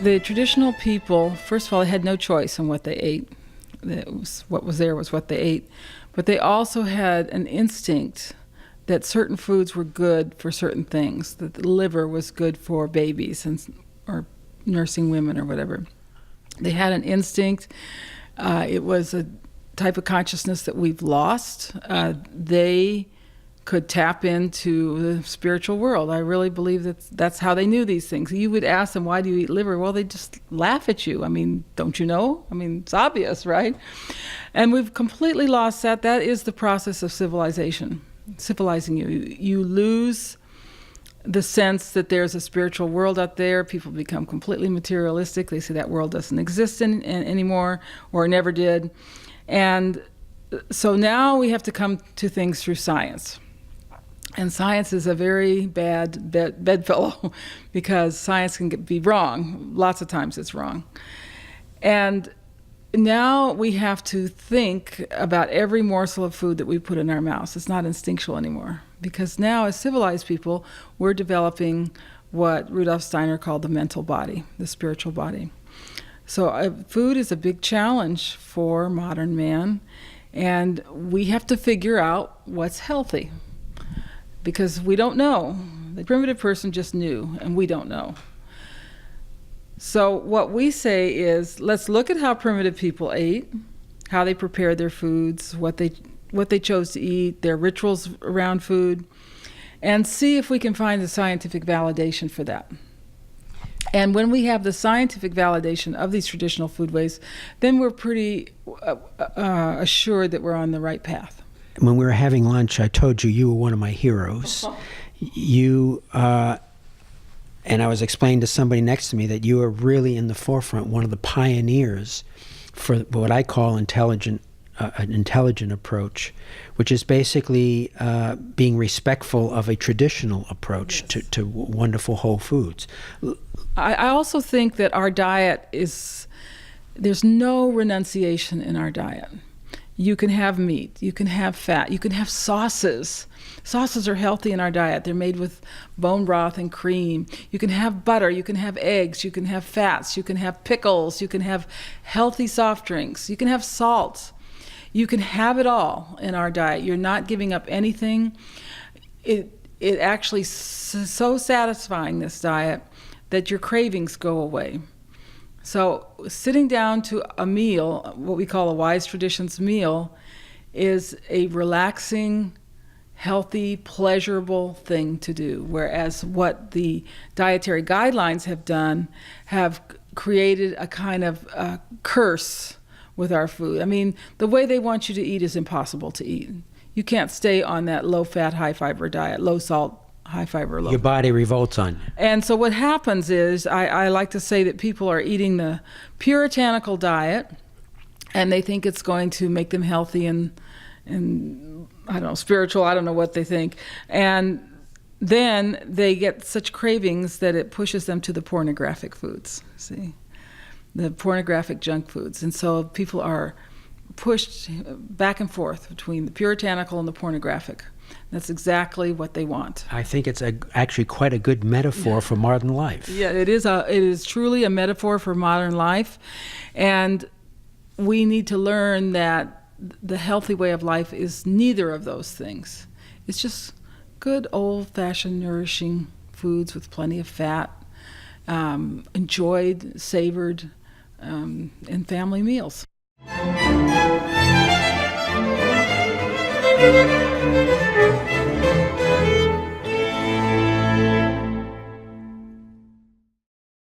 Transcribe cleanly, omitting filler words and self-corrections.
The traditional people, first of all, they had no choice in what they ate. What was there was what they ate. But they also had an instinct that certain foods were good for certain things, that the liver was good for babies or nursing women or whatever. They had an instinct. It was a type of consciousness that we've lost. They could tap into the spiritual world. I really believe that's how they knew these things. You would ask them, why do you eat liver? Well, they just laugh at you. I mean, don't you know? I mean, it's obvious, right? And we've completely lost that. That is the process of civilizing you. You lose the sense that there's a spiritual world out there. People become completely materialistic. They say that world doesn't exist anymore, or never did. And so now we have to come to things through science. And science is a very bad bedfellow because science can be wrong. Lots of times it's wrong. And now we have to think about every morsel of food that we put in our mouths. It's not instinctual anymore. Because now, as civilized people, we're developing what Rudolf Steiner called the mental body, the spiritual body. So food is a big challenge for modern man, and we have to figure out what's healthy. Because we don't know. The primitive person just knew, and we don't know. So what we say is, let's look at how primitive people ate, how they prepared their foods, what they chose to eat, their rituals around food, and see if we can find the scientific validation for that. And when we have the scientific validation of these traditional foodways, then we're pretty assured that we're on the right path. When we were having lunch, I told you were one of my heroes. You, and I was explaining to somebody next to me that you are really in the forefront, one of the pioneers for what I call an intelligent approach, which is basically being respectful of a traditional approach to wonderful whole foods. I also think that our diet there's no renunciation in our diet. You can have meat, you can have fat, you can have sauces. Sauces are healthy in our diet. They're made with bone broth and cream. You can have butter, you can have eggs, you can have fats, you can have pickles, you can have healthy soft drinks, you can have salt. You can have it all in our diet. You're not giving up anything. It actually so satisfying, this diet, that your cravings go away. So sitting down to a meal, what we call a Wise Traditions meal, is a relaxing, healthy, pleasurable thing to do. Whereas what the dietary guidelines have done have created a kind of curse with our food. I mean, the way they want you to eat is impossible to eat. You can't stay on that low-fat, high-fiber diet, low-salt, high-fiber, low. Your body revolts on you. And so what happens is, I like to say that people are eating the puritanical diet, and they think it's going to make them healthy and I don't know, spiritual, I don't know what they think. And then they get such cravings that it pushes them to the pornographic foods, see? The pornographic junk foods. And so people are pushed back and forth between the puritanical and the pornographic. That's exactly what they want. I think it's actually quite a good metaphor for modern life. Yeah, it is truly a metaphor for modern life. And we need to learn that the healthy way of life is neither of those things. It's just good old-fashioned nourishing foods with plenty of fat, enjoyed, savored, in family meals.